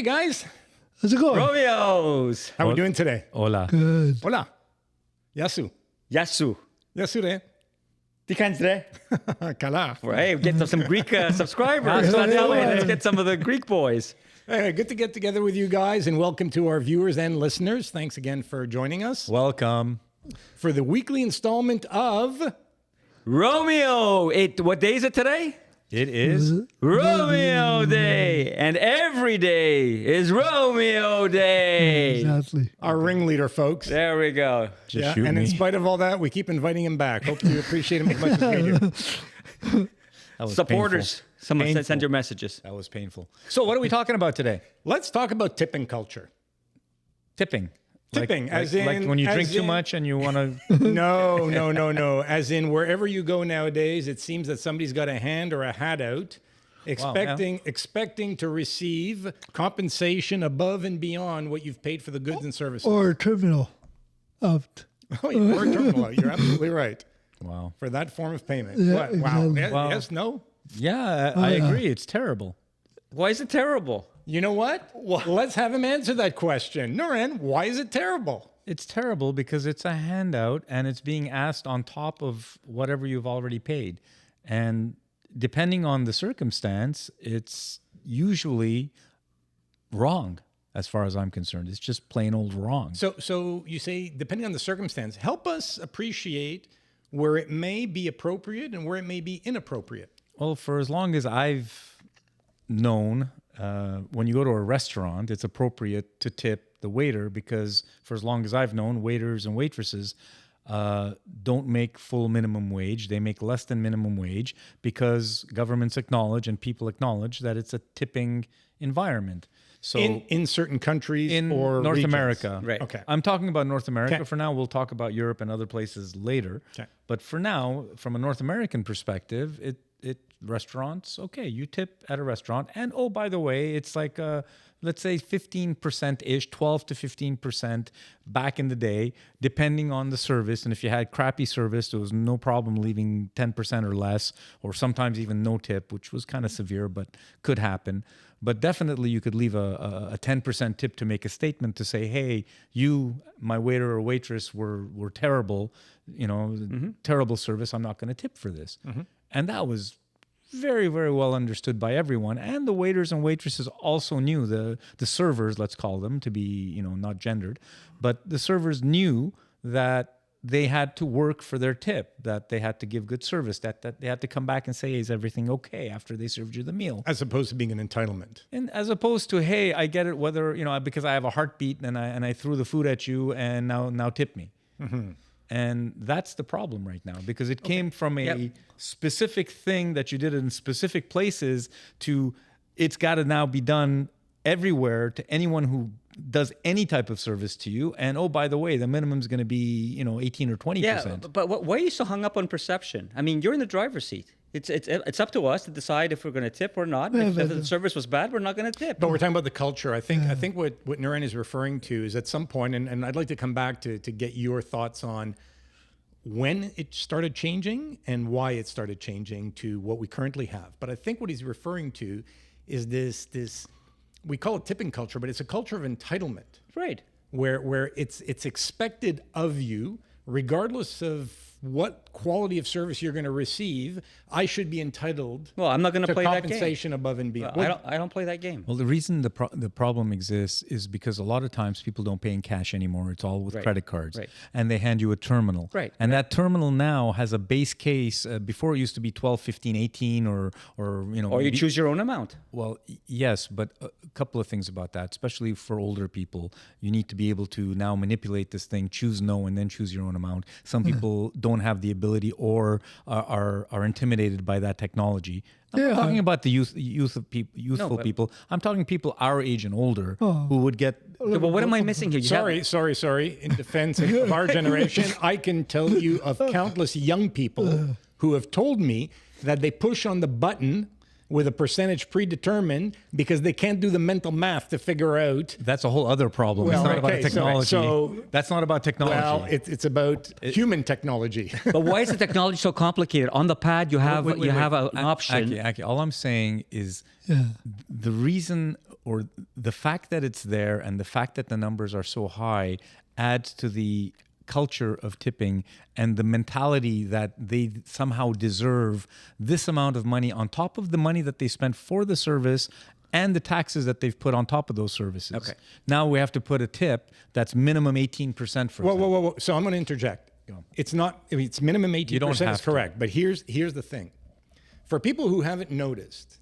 Hey guys, How's it going? ROMEOs. how are we doing today? Hola. Good. Hola. Yasu. Yasu. Yasure. Tikandre. Kala. Hey, get some Greek subscribers. Let's get some of the Greek boys. Hey, good to get together with you guys and welcome to our viewers and listeners. Thanks again for joining us Welcome. for the weekly installment of Romeo. What day is it today? It is Romeo Day. And every day is Romeo Day. exactly. our ringleader, folks. There we go. Yeah, shoot and in me. spite of all that, we keep inviting him back. Hope you appreciate him as much as we do. That was Supporters. painful. Someone Painful. send your messages. That was painful. So what are we talking about today? Let's talk about tipping culture. Tipping. Tipping, like, as like in- when you as drink too in- much and you want to. No. As in, wherever you go nowadays, it seems that somebody's got a hand or a hat out, expecting to receive compensation above and beyond what you've paid for the goods and services. Or terminal of. Or terminal. You're absolutely right. Wow. For that form of payment. Yeah, What? Wow. exactly. Yes, Wow. yes, no. Yeah, I agree. It's terrible. Why is it terrible? You know what? Let's have him answer that question. Noren, why is it terrible? It's terrible because it's a handout and it's being asked on top of whatever you've already paid. And depending on the circumstance, it's usually wrong as far as I'm concerned. It's just plain old wrong. So you say, depending on the circumstance, help us appreciate where it may be appropriate and where it may be inappropriate. Well, for as long as I've known, when you go to a restaurant, it's appropriate to tip the waiter because for as long as I've known, waiters and waitresses don't make full minimum wage. They make less than minimum wage because governments acknowledge and people acknowledge that it's a tipping environment. So In certain countries in or North regions. America. Right. Okay. I'm talking about North America Okay. for now. We'll talk about Europe and other places later. Okay. But for now, from a North American perspective, it restaurants, okay, you tip at a restaurant. And oh, by the way, it's like let's say 15%-ish, 12 to 15% back in the day, depending on the service. And if you had crappy service, there was no problem leaving 10% or less, or sometimes even no tip, which was kind of severe, but could happen. But definitely you could leave a 10% tip to make a statement to say, hey, you, my waiter or waitress, were terrible, terrible service. I'm not going to tip for this. And that was very, very well understood by everyone. And the waiters and waitresses also knew, the servers, let's call them, to be, not gendered, but the servers knew that they had to work for their tip, that they had to give good service, that they had to come back and say, is everything okay after they served you the meal? As opposed to being an entitlement. And as opposed to, hey, I get it, whether, because I have a heartbeat and I threw the food at you and now tip me. And that's the problem right now because it came from a specific thing that you did in specific places to it's got to now be done everywhere to anyone who does any type of service to you. And oh, by the way, the minimum is going to be 18 or 20%. Yeah, but why are you so hung up on perception? I mean, you're in the driver's seat. It's up to us to decide if we're going to tip or not. If the service was bad, we're not going to tip. But we're talking about the culture. I think what Naren is referring to is at some point, and I'd like to come back to get your thoughts on when it started changing and why it started changing to what we currently have. But I think what he's referring to is this we call it tipping culture, but it's a culture of entitlement. Right. Where it's expected of you, regardless of what quality of service you're going to receive, I should be entitled Well, I'm not going to play that game. compensation above and beyond. I don't play that game. Well, the reason the problem exists is because a lot of times people don't pay in cash anymore. It's all with Right. credit cards. Right. And they hand you a terminal. Right. And that terminal now has a base case. Before it used to be 12, 15, 18 or Or you maybe- choose your own amount. Well, yes, but a couple of things about that, especially for older people. You need to be able to now manipulate this thing, choose no, and then choose your own amount. Some people don't have the ability or are intimidated by that technology. I'm not talking about the youthful people. I'm talking people our age and older who would get. Okay, but what am I missing here? Sorry. In defense of our generation, I can tell you of countless young people who have told me that they push on the button with a percentage predetermined because they can't do the mental math to figure out. That's a whole other problem. Well, it's not about okay, technology. so- That's not about technology. Well, it's about human technology. But why is the technology so complicated? On the pad, you have Wait, an option. Aki, all I'm saying is the reason or the fact that it's there and the fact that the numbers are so high adds to the culture of tipping and the mentality that they somehow deserve this amount of money on top of the money that they spent for the service and the taxes that they've put on top of those services. Okay. Now we have to put a tip that's minimum 18% for Whoa. So I'm going to interject. It's not, I mean, it's minimum 18% have is to. correct. But here's the thing. For people who haven't noticed,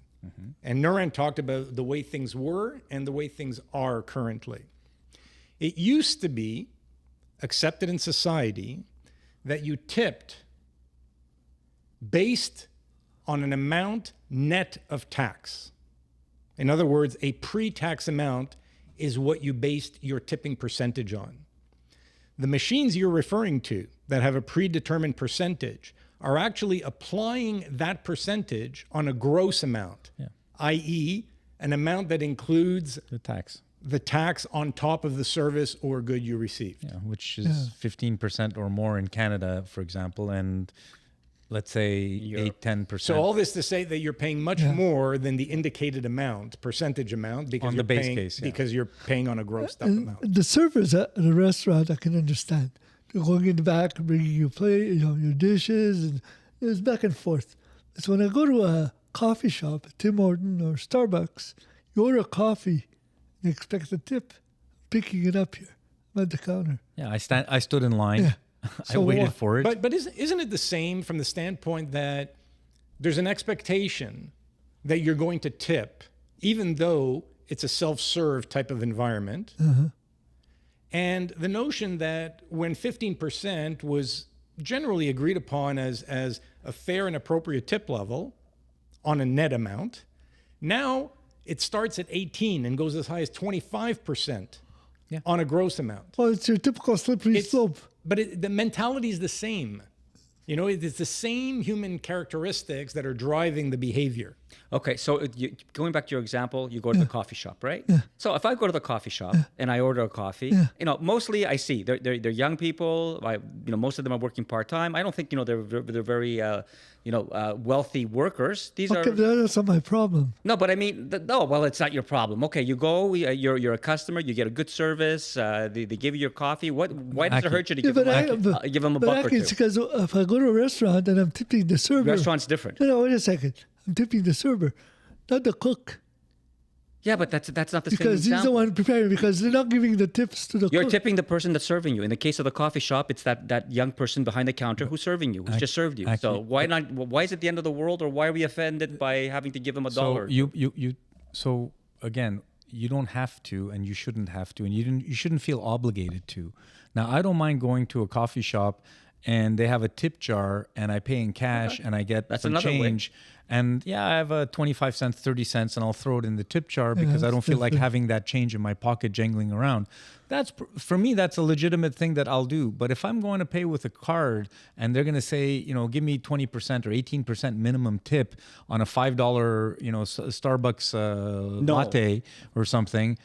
and Nuran talked about the way things were and the way things are currently. It used to be accepted in society that you tipped based on an amount net of tax. In other words, a pre-tax amount is what you based your tipping percentage on. The machines you're referring to that have a predetermined percentage are actually applying that percentage on a gross amount, i.e., an amount that includes the tax on top of the service or good you received. Yeah, which is 15% or more in Canada, for example, and let's say 8-10%. So all this to say that you're paying much more than the indicated amount, percentage amount, because On the you're base paying, case, because you're paying on a grossed up And amount. the servers at a restaurant, I can understand. They're going in the back and bringing you plate, your dishes, and it's back and forth. So when I go to a coffee shop, Tim Horton or Starbucks, you order a coffee, you expect a tip. Picking it up here. I'm at the counter. Yeah, I stood in line. Yeah. I So waited what? for it. But isn't it the same from the standpoint that there's an expectation that you're going to tip, even though it's a self-serve type of environment? And the notion that when 15% was generally agreed upon as a fair and appropriate tip level on a net amount, now it starts at 18 and goes as high as 25% on a gross amount. Well, it's your typical slippery slope. But the mentality is the same. You know, it's the same human characteristics that are driving the behavior. Okay, so going back to your example, you go to the coffee shop, right? So if I go to the coffee shop and I order a coffee, you know, mostly I see they're young people. Most of them are working part time. I don't think they're very wealthy workers. These Okay, are but that's not my problem. no, but I mean, no. Well, it's not your problem. Okay, you go. You're a customer. You get a good service. They give you your coffee. Why does it hurt you to give them a buck or two? It's because if I go to a restaurant and I'm tipping the server. Restaurant's different. No, wait a second. I'm tipping the server, not the cook. Yeah, but that's not the Because same he's the one preparing, because they're not giving the tips to the You're cook. tipping the person that's serving you. In the case of the coffee shop, it's that young person behind the counter who's serving you, who's just served you. So why not? Why is it the end of the world, or why are we offended by having to give them $1? So again, you don't have to, and you shouldn't have to, and you shouldn't feel obligated to. Now, I don't mind going to a coffee shop and they have a tip jar and I pay in cash and I get some change. And I have a 25 cents, 30 cents, and I'll throw it in the tip jar because I don't feel like having that change in my pocket jangling around. For me, that's a legitimate thing that I'll do. But if I'm going to pay with a card and they're going to say, give me 20% or 18% minimum tip on a $5, Starbucks latte or something,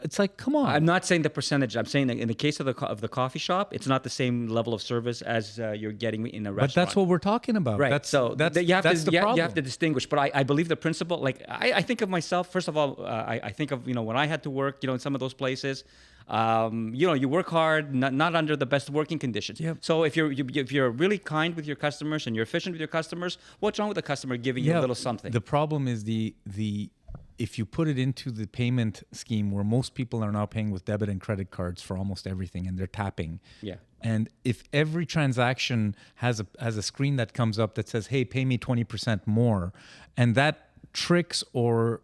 it's like, come on. I'm not saying the percentage. I'm saying that in the case of the coffee shop, it's not the same level of service as you're getting in a restaurant. But that's what we're talking about. Right. That's so the You problem. have to distinguish. But I believe the principle. Like I think of myself. First of all, I think of when I had to work. In some of those places. You work hard, not under the best working conditions. Yep. So if you're really kind with your customers and you're efficient with your customers, what's wrong with the customer giving you a little something? The problem is if you put it into the payment scheme where most people are now paying with debit and credit cards for almost everything and they're tapping. Yeah. And if every transaction has a screen that comes up that says, hey, pay me 20% more, and that tricks or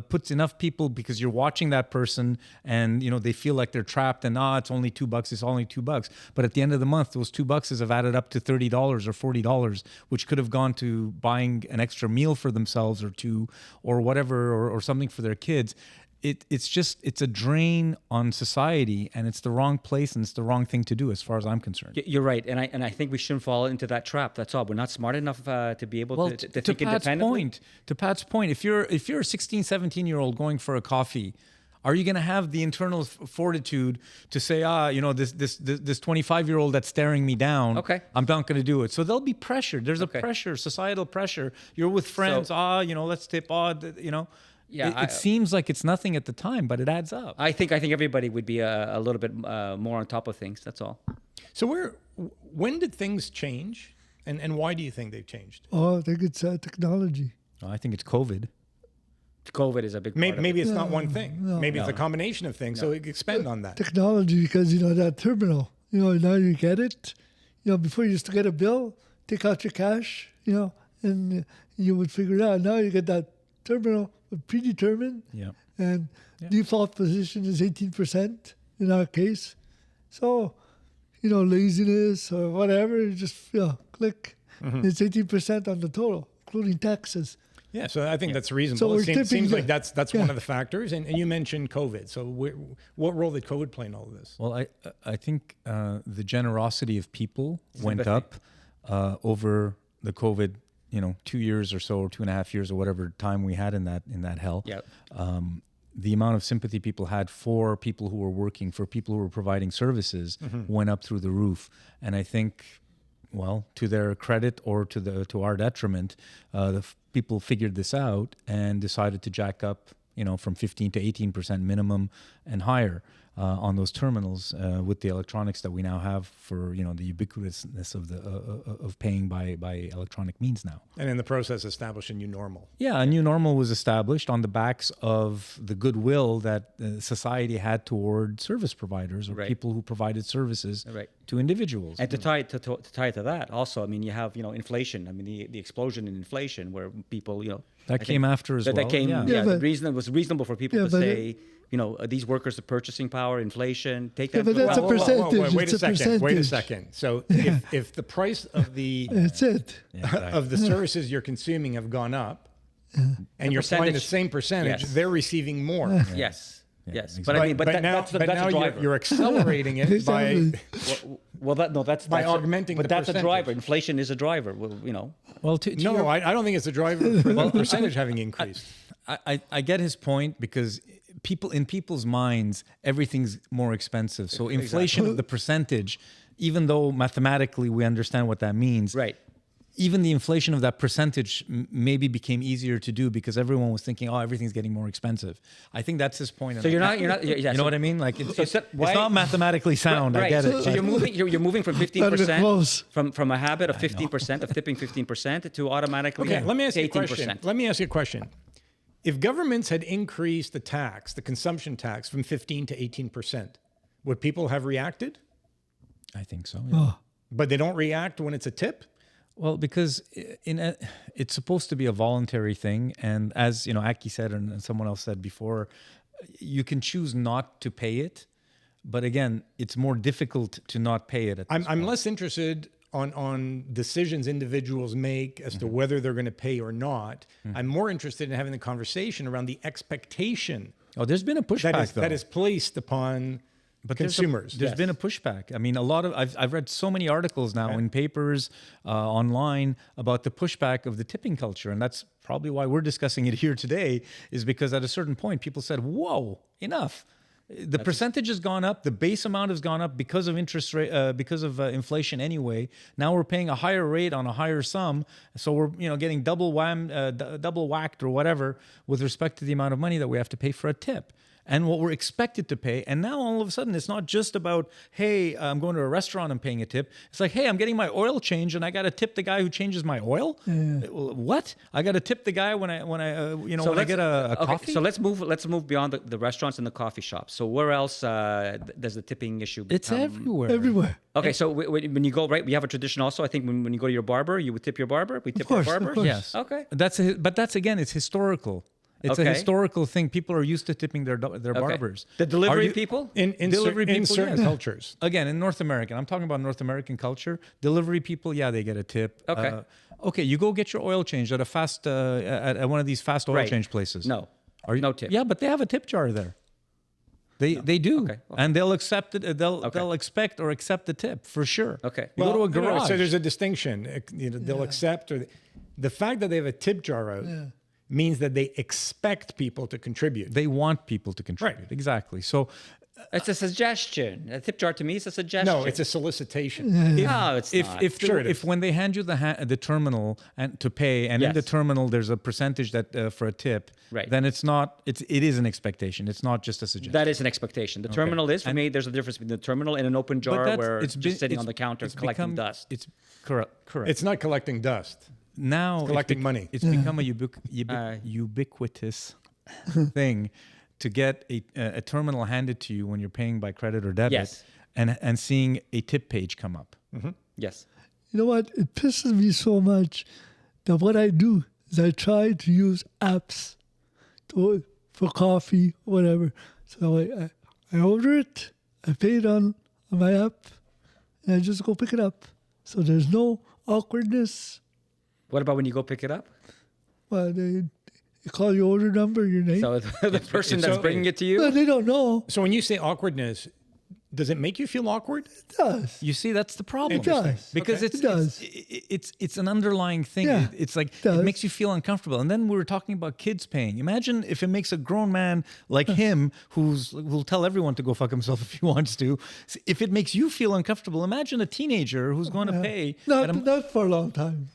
puts enough people, because you're watching that person and they feel like they're trapped and it's only $2, it's only $2, but at the end of the month those $2 have added up to $30 or $40, which could have gone to buying an extra meal for themselves or two or whatever, or something for their kids. It's a drain on society, and it's the wrong place and it's the wrong thing to do as far as I'm concerned. You're right, and I think we shouldn't fall into that trap. That's all. We're not smart enough to be able to think independently. To Pat's point, if you're a 16, 17-year-old going for a coffee, are you going to have the internal fortitude to say, this 25-year-old that's staring me down, I'm not going to do it? So there'll be pressure. There's a pressure, societal pressure. You're with friends, let's tip, Yeah, it seems like it's nothing at the time, but it adds up. I think everybody would be a little bit more on top of things. That's all. So when did things change, and why do you think they've changed? Oh, I think it's technology. I think it's COVID. COVID is a big part of Maybe it. it's not one thing. Maybe it's a combination of things. So expand on that. Technology, because, that terminal, now you get it. Before you used to get a bill, take out your cash, and you would figure it out. Now you get that terminal predetermined, Yeah. and default position is 18% in our case. So, laziness or whatever, you just click. It's 18% on the total, including taxes. Yeah, so I think that's reasonable. So we're It seems tipping like the- that's one of the factors. And you mentioned COVID. So what role did COVID play in all of this? Well, I think the generosity of people went Sympathy. up over the COVID, 2 years or so, or 2.5 years, or whatever time we had in that hell. Yep. The amount of sympathy people had for people who were working, for people who were providing services, went up through the roof. And I think, well, to their credit or to our detriment, people figured this out and decided to jack up, from 15 to 18% minimum and higher on those terminals with the electronics that we now have for the ubiquitousness of paying by electronic means now. And in the process, establish a new normal. Yeah, a new normal was established on the backs of the goodwill that society had toward service providers or Right. people who provided services Right. to individuals. And to tie to that, also, I mean, you have inflation. I mean, the explosion in inflation, where people, That came after as well. That came, yeah. Yeah, the but- reason it was reasonable for people to but say, these workers have purchasing power, inflation, take that. Yeah, but that's a percentage. Wait a It's a second. Wait a percentage. second. So if the price of the That's it. Yeah, exactly. of the services you're consuming have gone up, and you're applying the percentage- same percentage, Yes. they're receiving more. Yes, Yeah, yes. exactly. But I mean, but now, that's the driver. you're accelerating it Exactly. by That's by that's augmenting But the that's a percentage. driver. Inflation is a driver. Well, Well, to no. your- I don't think it's a driver for the percentage having increased. I get his point because in people's minds, everything's more expensive. So inflation of the percentage, even though mathematically we understand what that means, right. even the inflation of that percentage maybe became easier to do because everyone was thinking, oh, everything's getting more expensive. I think that's his point. So you're not. Yeah, You know what I mean? Like it's why- not mathematically sound. Right. I get it. So you're moving. You're moving from 15% close. from a habit of 15% of tipping 15% to automatically Okay, let me ask you a 18%. question. Let me ask you a question. If governments had increased the tax, the consumption tax, from 15 to 18%, would people have reacted? I think so. But they don't react when it's a tip? Well, because it's supposed to be a voluntary thing, and as Aki said, and someone else said before, you can choose not to pay it, but again, it's more difficult to not pay it. I'm less interested on decisions individuals make as to whether they're going to pay or not. I'm more interested in having the conversation around the expectation Oh, there's been a pushback though. that is placed upon consumers. There's been a pushback. I mean, a lot of I've read so many articles now in papers, online about the pushback of the tipping culture, and that's probably why we're discussing it here today. Is because at a certain point, people said, "Whoa, enough." The percentage has gone up. The base amount has gone up because of interest rate, because of inflation. Anyway, now we're paying a higher rate on a higher sum, so we're getting double whacked or whatever with respect to the amount of money that we have to pay for a tip. And what we're expected to pay. And now all of a sudden, it's not just about, hey, I'm going to a restaurant and paying a tip. It's like, hey, I'm getting my oil changed and I got to tip the guy who changes my oil. What? I got to tip the guy when I get a coffee. So let's move beyond the restaurants and the coffee shops. So where else does the tipping issue become? It's everywhere. Everywhere. Okay, so when you go, right, we have a tradition also. I think when you go to your barber, you would tip your barber. We tip our course, of barbers. course. Yes. Okay. But that's again, it's historical. It's a Okay. historical thing. People are used to tipping their barbers. The delivery Are you- people. in Delivery in people, certain yes. cultures. Again, in North American, I'm talking about North American culture. Delivery people, yeah, they get a tip. Okay. Okay, you go get your oil changed at a fast at one of these fast oil Right. change places. No. Are you, No tip. Yeah, but they have a tip jar there. They do, Okay. Well. and they'll accept it. They'll expect or accept the tip for sure. Okay. You go to a garage. So there's a distinction. They'll accept, or the fact that they have a tip jar out means that they expect people to contribute. They want people to contribute. Right. Exactly. So It's a suggestion. A tip jar to me is a suggestion. No, it's a solicitation. No, it's not. If when they hand you the terminal and to pay, and in Yes. the terminal there's a percentage that for a tip, Right. then it is an expectation. It's not just a suggestion. That is an expectation. The terminal is, for me, there's a difference between the terminal and an open jar where it's just sitting on the counter collecting dust. It's correct. It's not collecting dust. Now collecting money. It's become a ubiquitous thing to get a terminal handed to you when you're paying by credit or debit, Yes. and seeing a tip page come up. Yes. You know what? It pisses me so much that what I do is I try to use apps for coffee, whatever. So I order it, I pay it on my app, and I just go pick it up. So there's no awkwardness. What about when you go pick it up? Well, they call your order number, your name. So the person that's so- bringing it to you? But they don't know. So when you say awkwardness, does it make you feel awkward? It does. You see, that's the problem. It does. Because Okay. It does. it's an underlying thing. Yeah, It's like it does. it makes you feel uncomfortable. And then we were talking about kids paying. Imagine if it makes a grown man like him who'll tell everyone to go fuck himself if he wants to. If it makes you feel uncomfortable, imagine a teenager who's going to pay. Not for a long time.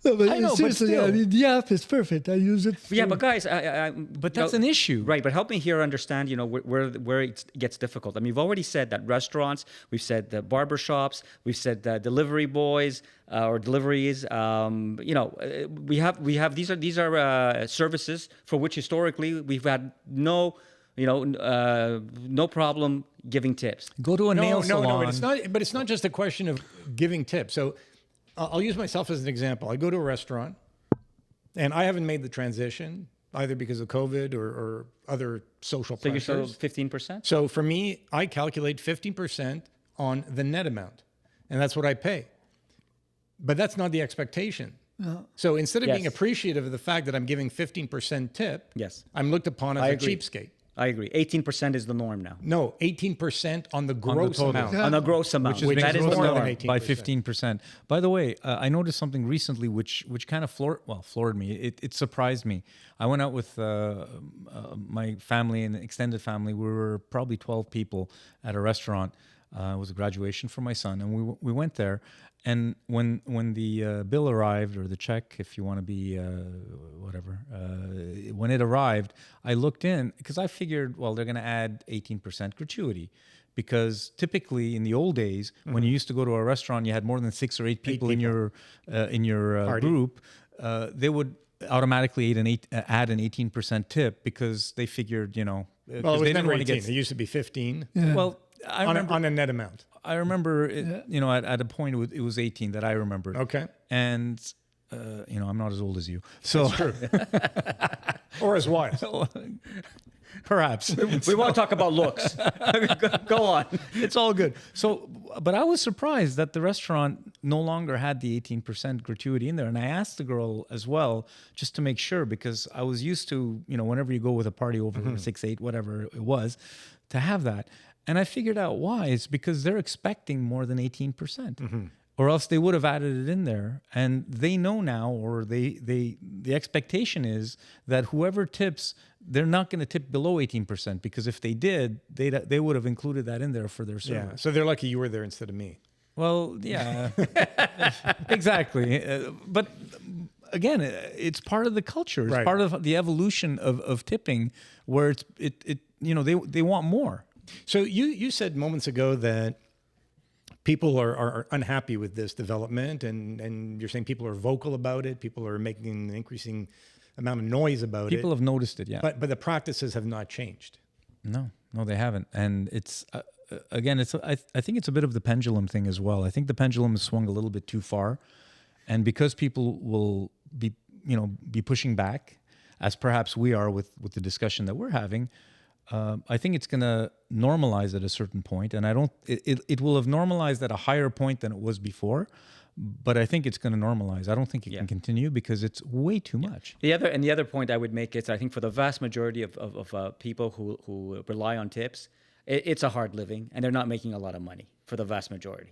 No, but I know, but seriously, still. I mean, the app is perfect. I use it. Yeah, for- but guys, But that's an issue. Right, but help me here understand, where it gets difficult. I mean, we've already said that restaurants, we've said the barber shops, we've said the delivery boys or deliveries. We have these are services for which historically we've had no problem giving tips. Go to a nail salon. but it's not. But it's not just a question of giving tips. So I'll use myself as an example. I go to a restaurant, and I haven't made the transition either because of COVID or other social So you're still pressures. 15%? So for me, I calculate 15% on the net amount, and that's what I pay. But that's not the expectation. So instead of being Yes. appreciative of the fact that I'm giving 15% tip, Yes. I'm looked upon as I a agree. cheapskate. I agree. 18% is the norm now. No, 18% on the gross total. amount. On the gross amount, Which is that is the more than norm. 18%. by 15%. By the way, I noticed something recently which kind of floored me. It surprised me. I went out with my family and extended family. We were probably 12 people at a restaurant. It was a graduation for my son, and we went there. And when the bill arrived, or the check, if you want to be whatever, when it arrived, I looked in because I figured, well, they're going to add 18% gratuity. Because typically in the old days, when you used to go to a restaurant, you had more than 6 or 8 people in your group, they would automatically add an 18% tip because they figured, Well, because it they was didn't never want 18. to get. It used to be 15 Well, I remember on a net amount. I remember, at a point it was 18 that I remembered. Okay. And, I'm not as old as you. So True. Or as wise. perhaps. We won't talk about looks. Go on. It's all good. So, but I was surprised that the restaurant no longer had the 18% gratuity in there. And I asked the girl as well, just to make sure, because I was used to, whenever you go with a party over 6, 8, whatever it was, to have that. And I figured out why. It's because they're expecting more than 18%. Or else they would have added it in there. And they know now, or the expectation is that whoever tips, they're not going to tip below 18%, because if they did, they would have included that in there for their service. Yeah. So they're lucky you were there instead of me. Well, yeah, exactly. But again, it's part of the culture. It's Right. part of the evolution of tipping, where they want more. So you said moments ago that people are unhappy with this development, and you're saying people are vocal about it. People are making an increasing amount of noise about People it. have noticed it, yeah. But the practices have not changed. No, they haven't. And it's again, I think it's a bit of the pendulum thing as well. I think the pendulum has swung a little bit too far, and because people will be pushing back, as perhaps we are with the discussion that we're having. I think it's going to normalize at a certain point, and it will have normalized at a higher point than it was before. But I think it's going to normalize. I don't think it can continue because it's way too much. The other point I would make is, I think for the vast majority of people who rely on tips, it's a hard living, and they're not making a lot of money for the vast majority.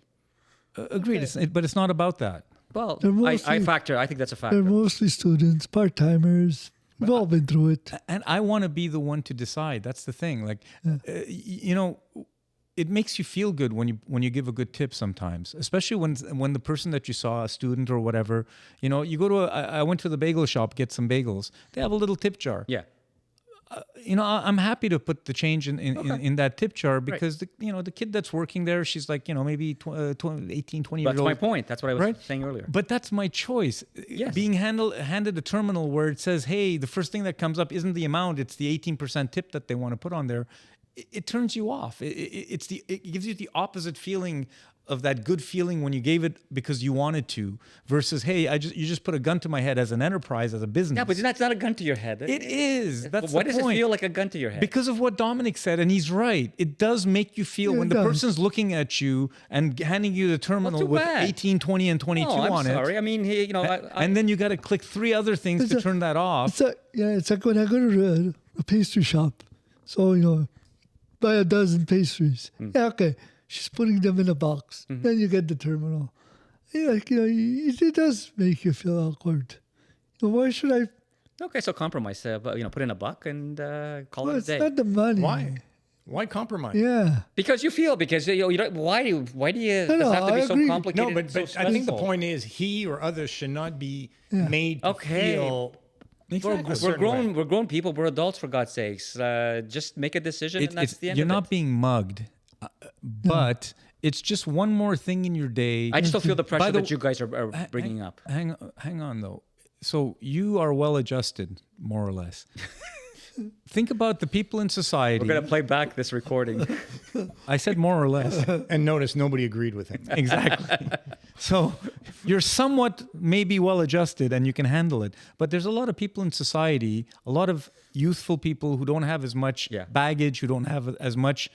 Agreed. But it's not about that. Well, They're mostly- I think that's a They're factor. mostly students, part-timers. We've all been through it. And I want to be the one to decide. That's the thing. Like, you know, it makes you feel good when you give a good tip sometimes, especially when the person that you saw, a student or whatever, you know, you go to I went to the bagel shop, get some bagels. They have a little tip jar. Yeah. You know, I'm happy to put the change in that tip jar because, the kid that's working there, she's like, you know, maybe 18, 20 years That's old. my point. That's what I was Right? saying earlier. But that's my choice. Yes. Being handed a terminal where it says, hey, the first thing that comes up isn't the amount, it's the 18% tip that they want to put on there. It turns you off. It gives you the opposite feeling of that good feeling when you gave it because you wanted to, versus, hey, you just put a gun to my head as an enterprise, as a business. Yeah, but that's not a gun to your head. It is. That's Why the does point. it feel like a gun to your head? Because of what Dominic said, and he's right. It does make you feel Yeah, when it the does. person's looking at you and handing you the terminal too with bad. 18, 20, and 22 no, I'm on sorry. it. I mean, And then you got to click 3 other things to turn that off. It's like when I go to a pastry shop. So, buy a dozen pastries. Yeah, okay. She's putting them in a box. Then you get the terminal. Yeah, it does make you feel awkward. Why should I? Okay, so compromise. But put in a buck and call Well, it a it's day. not the money. Why compromise? Yeah. Because you don't. Why do you? Does it No, have to I be so agree. complicated? No, and but so I think the stressful? point is he or others should not be made to Okay. feel. We're grown people. We're adults, for God's sakes. Just make a decision, and that's the end You're of not it. being mugged, but it's just one more thing in your day. I just don't feel the pressure By the that you guys are bringing up. Hang on though. So you are well adjusted, more or less. Think about the people in society. We're gonna play back this recording. I said more or less. And notice nobody agreed with him. Exactly. So you're somewhat maybe well adjusted and you can handle it. But there's a lot of people in society, a lot of youthful people who don't have as much baggage, who don't have as much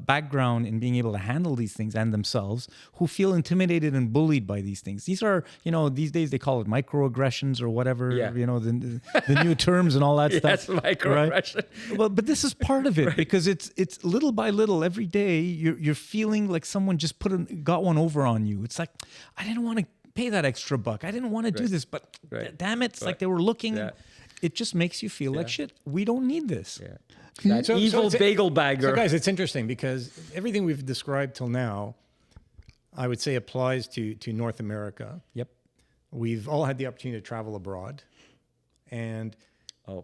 background in being able to handle these things and themselves, who feel intimidated and bullied by these things. These are, these days they call it microaggressions or whatever, the new terms and all that stuff. Yes, microaggression. Right? Well, but this is part of it because it's little by little every day you're feeling like someone just got one over on you. It's like, I didn't want to pay that extra buck. I didn't want to do this, but damn it, it's like they were looking. Yeah. It just makes you feel like shit. We don't need this. Yeah. That So evil it's- bagel bagger. So, guys, it's interesting because everything we've described till now, I would say, applies to North America. Yep. We've all had the opportunity to travel abroad, and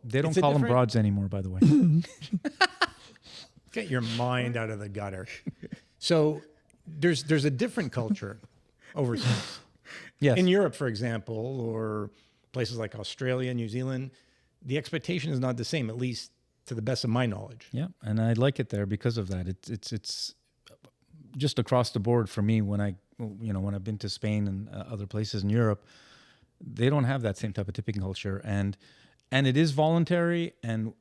They don't It's a call them different- broads anymore, by the way. get your mind out of the gutter. So, there's a different culture overseas. Yes. In Europe, for example, or places like Australia, New Zealand, the expectation is not the same, at least to the best of my knowledge. Yeah, and I like it there because of that. It's just across the board for me when I've been to Spain and other places in Europe, they don't have that same type of tipping culture, and it is voluntary. And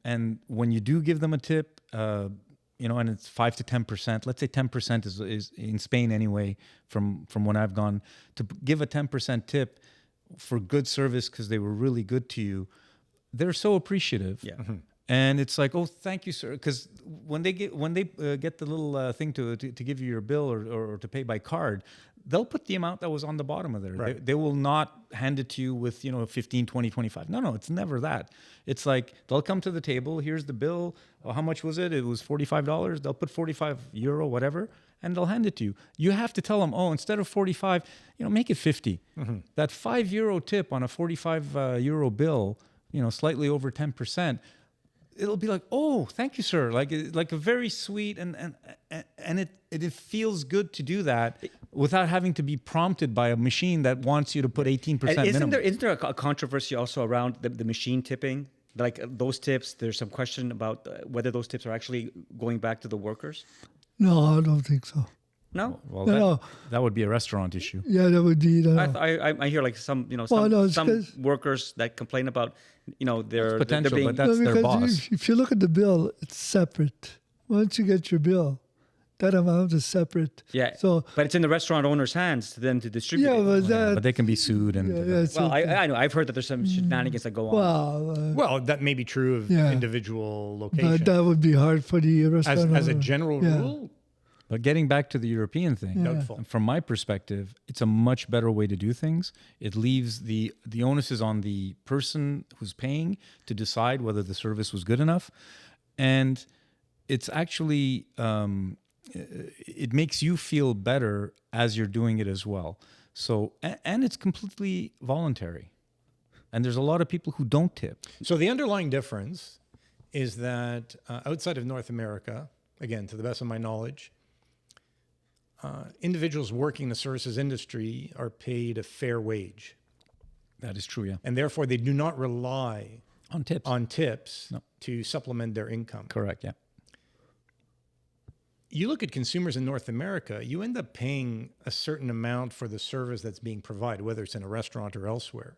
when you do give them a tip, and it's 5 to 10%. Let's say 10% is in Spain anyway. From when I've gone to give a 10% tip for good service because they were really good to you, they're so appreciative. Yeah. And it's like, oh, thank you, sir. Because when they get the little thing to give you your bill or to pay by card, they'll put the amount that was on the bottom of there. Right. They will not hand it to you with 15, 20, 25. No, it's never that. It's like they'll come to the table. Here's the bill. Oh, how much was it? It was $45. They'll put €45, whatever, and they'll hand it to you. You have to tell them, oh, instead of 45, make it 50. Mm-hmm. That €5 tip on a 45 euro bill, slightly over 10%. It'll be like, oh, thank you, sir. Like a very sweet and it feels good to do that without having to be prompted by a machine that wants you to put 18% minimum. Isn't there a controversy also around the machine tipping? Like those tips, there's some question about whether those tips are actually going back to the workers. No, I don't think so. No. Well, No. that would be a restaurant issue. Yeah, that would be. I hear like some Well, no, it's some 'cause- workers that complain about they're potential, being but that's their because boss. if you look at the bill, it's separate. Once you get your bill, that amount is separate. yeah. So but it's in the restaurant owner's hands to them to distribute. yeah, it. but that. But they can be sued and Well, I know I've heard that there's some shenanigans that go on. Well, Well, that may be true of Yeah. individual but locations. that would be hard for the restaurant As a owner. general Yeah. rule, But getting back to the European thing, Doubtful. from my perspective, it's a much better way to do things. It leaves the onus is on the person who's paying to decide whether the service was good enough, and it's actually it makes you feel better as you're doing it as well. So and it's completely voluntary, and there's a lot of people who don't tip. So the underlying difference is that outside of North America, again, to the best of my knowledge, individuals working in the services industry are paid a fair wage. That is true, yeah. And therefore, they do not rely On tips. on tips to supplement their income. Correct, yeah. You look at consumers in North America, you end up paying a certain amount for the service that's being provided, whether it's in a restaurant or elsewhere.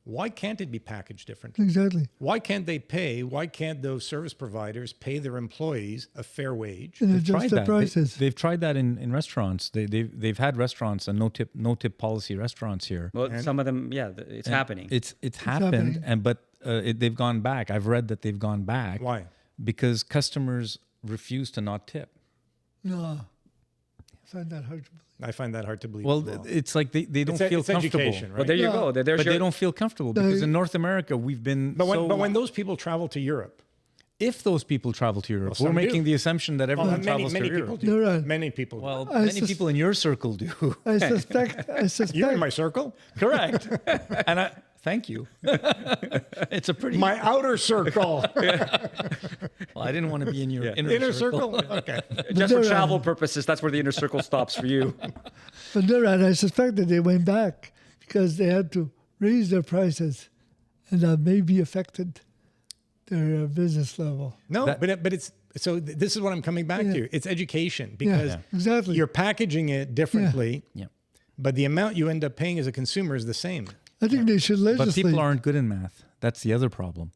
Why can't it be packaged differently? Exactly. Why can't they pay? Why can't those service providers pay their employees a fair wage? And They've adjust tried the that. prices. They've tried that in restaurants. They've had restaurants and no tip policy restaurants here. Well, some of them, yeah, it's happening. It's happened, happening. but they've gone back. I've read that they've gone back. Why? Because customers refuse to not tip. No. I find that hard to believe. I find that hard to believe. Well, as well. it's like they don't feel it's comfortable. education, right? Well, there you Yeah. go. There's But your, they don't feel comfortable because in North America we've been. But so, when those people travel to Europe, if those people travel to Europe, some we're making do. the assumption that everyone many travels many to people Europe. do. You're right. Many people. Well, do. many people in your circle do. I suspect. You're in my circle. Correct. And I thank you. It's a pretty. My outer circle. Well, I didn't want to be in your Inner circle. Okay. just for they're, travel purposes, that's where the inner circle stops for you. But they're right. I suspect that they went back because they had to raise their prices, and that maybe affected their business level. No, but it's so. This is what I'm coming back to. It's education because exactly. you're packaging it differently, Yeah. but the amount you end up paying as a consumer is the same. I think they should But legislate. people aren't good in math. That's the other problem.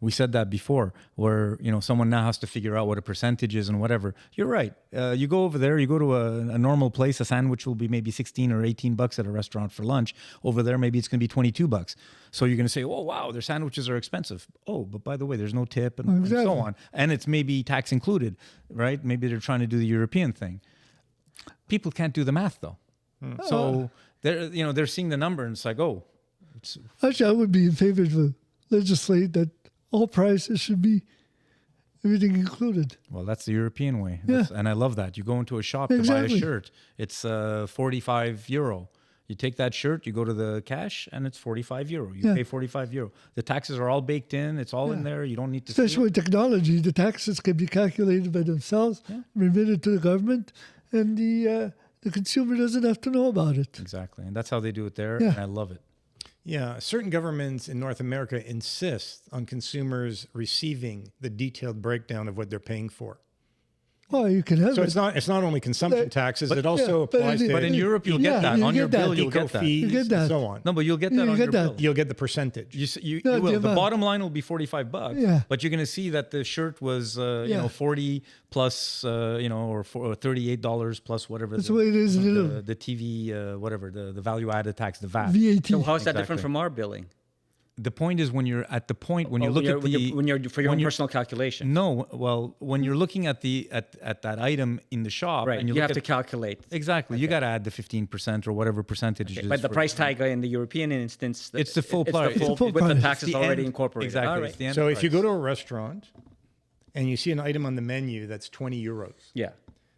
We said that before, where someone now has to figure out what a percentage is and whatever. You're right. You go over there, you go to a normal place, a sandwich will be maybe 16 or 18 bucks at a restaurant for lunch. Over there, maybe it's going to be 22 bucks. So you're going to say, oh, wow, their sandwiches are expensive. Oh, but by the way, there's no tip and so on. And it's maybe tax included, right? Maybe they're trying to do the European thing. People can't do the math, though. So they're seeing the number and it's like, oh. Actually, I would be in favor of legislate that all prices should be everything included. Well, that's the European way. And I love that. You go into a shop to buy a shirt. It's €45. You take that shirt, you go to the cash, and it's €45. You pay €45. The taxes are all baked in. It's all in there. You don't need to see it. Especially with technology, the taxes can be calculated by themselves, remitted to the government, and the consumer doesn't have to know about it. Exactly. And that's how they do it there. And I love it. Yeah, certain governments in North America insist on consumers receiving the detailed breakdown of what they're paying for. Well, you can have So it. it's not only consumption taxes; it also but applies it- to But in Europe, you'll Yeah, get that. you On your get that. bill, you'll eco get that. fees You get and that. so on. No, but you'll get You that on get your that. bill. You'll get the percentage. You No, will. the The amount. bottom line will be $45, Yeah. but you're going to see that the shirt was, 40 plus, or $38 plus whatever. That's the way it is in Italy. the TV, whatever, the value added tax, the VAT. VAT. So how is that Exactly. different from our billing? The point is when you're at the point when you look at the when you're for your when own you're- personal calculation, No, well, when you're looking at at that item in the shop, right? and You look have at, to calculate. Exactly, you got to add the 15% or whatever percentage. it is But the for- price tag in the European instance, It's the full it's price. The full, It's the full with the price. taxes the already end- incorporated. Exactly. All it's right. the end So if you price. go to a restaurant and you see an item on the menu that's €20, Yeah,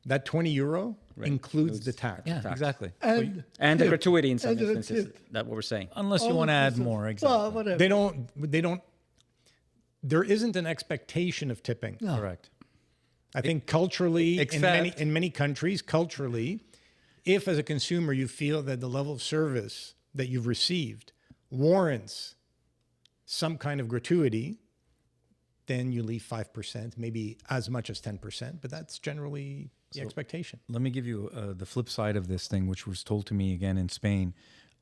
that €20 includes the tax. yeah, exactly. And, and the gratuity in some And the instances. tip. That's what we're saying. Unless you all want to add inclusive. more, exactly. Well, whatever. They don't. There isn't an expectation of tipping. Correct. I think culturally, Except- in many countries, culturally, if as a consumer you feel that the level of service that you've received warrants some kind of gratuity, then you leave 5%, maybe as much as 10%, but that's generally the expectation. Let me give you the flip side of this thing, which was told to me again in Spain,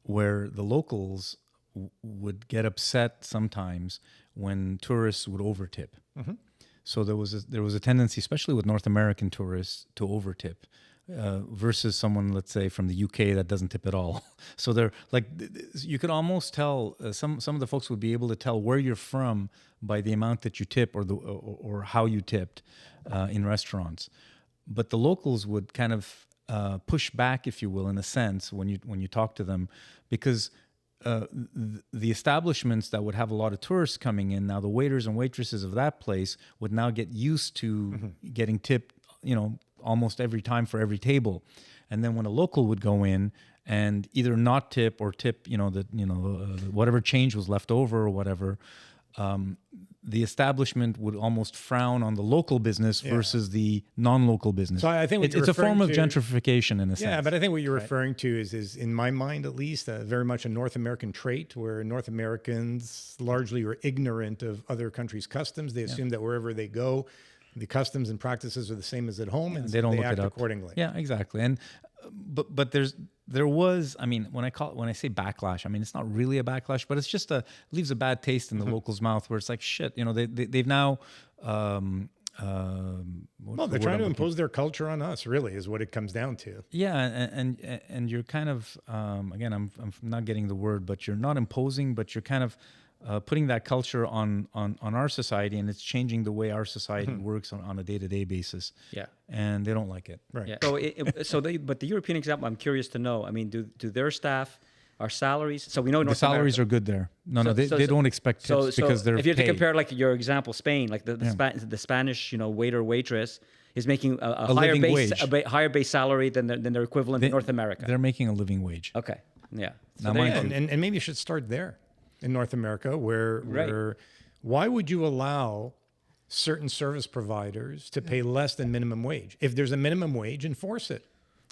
where the locals would get upset sometimes when tourists would overtip. So there was a tendency, especially with North American tourists, to overtip versus someone, let's say, from the UK that doesn't tip at all. So they're like, you could almost tell some of the folks would be able to tell where you're from by the amount that you tip or how you tipped in restaurants. but the locals would kind of push back, if you will, in a sense, when you talk to them, because the establishments that would have a lot of tourists coming in, now the waiters and waitresses of that place would now get used to getting tipped, almost every time for every table. And then when a local would go in and either not tip or tip, whatever change was left over or whatever, the establishment would almost frown on the local business versus the non-local business. So I think what it's a form of gentrification in a sense. Yeah, but I think what you're referring to is, in my mind at least, very much a North American trait, where North Americans largely are ignorant of other countries' customs. They assume that wherever they go, the customs and practices are the same as at home, and they don't look act it up accordingly. Yeah, exactly. And but there was, I mean, when I say backlash, I mean it's not really a backlash, but it's just leaves a bad taste in the locals' mouth, where it's like, shit, they've now Well, they're trying to impose their culture on us, really, is what it comes down to. Yeah, and you're kind of again, I'm not getting the word, but you're not imposing, but you're kind of putting that culture on our society, and it's changing the way our society works on a day-to-day basis. Yeah. And they don't like it. Right. Yeah. But the European example, I'm curious to know. I mean, do their staff, our salaries? So we know The salaries are good there. No, they don't expect tips because they're if you have to paid. compare, like your example, Spain, like the Spanish, waiter waiter is making a higher living base wage. higher base salary than their equivalent in North America. They're making a living wage. Okay. Yeah. So Now, there you mind go. you- And maybe you should start there in North America, where why would you allow certain service providers to pay less than minimum wage? If there's a minimum wage, enforce it.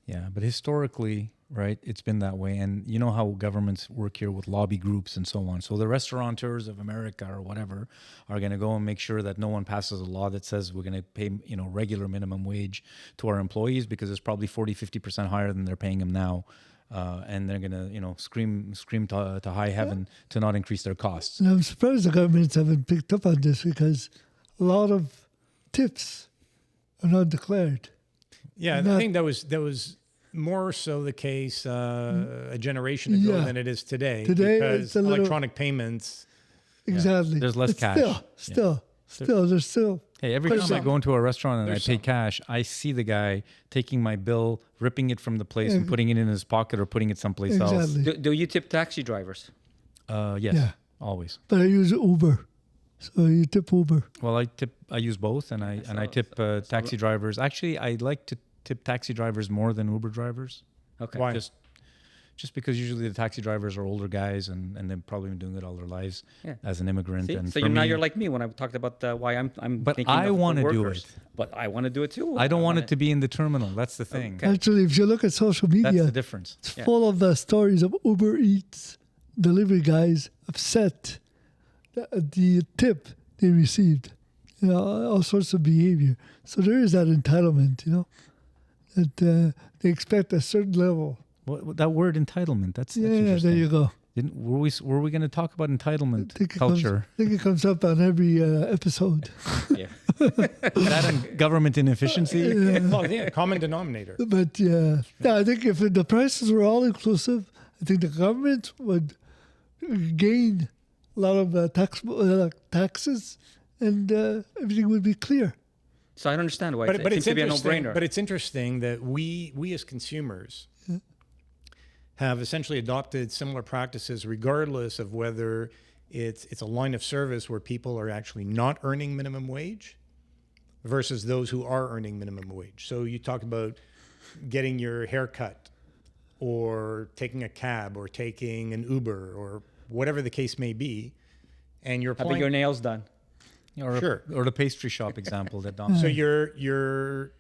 Yeah, but historically, right, it's been that way. And you know how governments work here with lobby groups and so on. So the restaurateurs of America or whatever are going to go and make sure that no one passes a law that says we're going to pay, regular minimum wage to our employees, because it's probably 40-50% higher than they're paying them now. And they're going to, scream to high heaven to not increase their costs. And I'm surprised the governments haven't picked up on this, because a lot of tips are not declared. Yeah, I think that was more so the case a generation ago than it is today. Today, because it's a little- electronic payments. Exactly. There's less But cash. Still, there's still. Hey, every time I go into a restaurant and I pay cash, I see the guy taking my bill, ripping it from the place and putting it in his pocket or putting it someplace else. Exactly. Do you tip taxi drivers? Yes, Yeah. always. But I use Uber, so you tip Uber. Well, I use both, and I tip taxi drivers. Actually, I like to tip taxi drivers more than Uber drivers. Okay. Why? Just because usually the taxi drivers are older guys and they've probably been doing it all their lives as an immigrant. See? And So for now me, you're like me when I talked about why I'm But thinking I of the wanna do workers. it. But I want to do it too. I don't want it to be in the terminal. That's the thing. Okay. Actually, if you look at social That's media, the difference. it's full of stories of Uber Eats delivery guys upset at the tip they received. All sorts of behavior. So there is that entitlement, that they expect a certain level. What that word entitlement? That's Yeah, interesting. there you go. Were we going to talk about entitlement culture? I think it comes up on every episode. Yeah. That and government inefficiency? Well, yeah, common denominator. But I think if the prices were all inclusive, I think the government would gain a lot of taxes, and everything would be clear. So I don't understand why But it seems it's to be a interesting. no-brainer. But it's interesting that we as consumers have essentially adopted similar practices, regardless of whether it's a line of service where people are actually not earning minimum wage versus those who are earning minimum wage. So you talk about getting your hair cut, or taking a cab, or taking an Uber, or whatever the case may be, and you're Having applying. your nails done. Sure. Or the pastry shop example that Don. So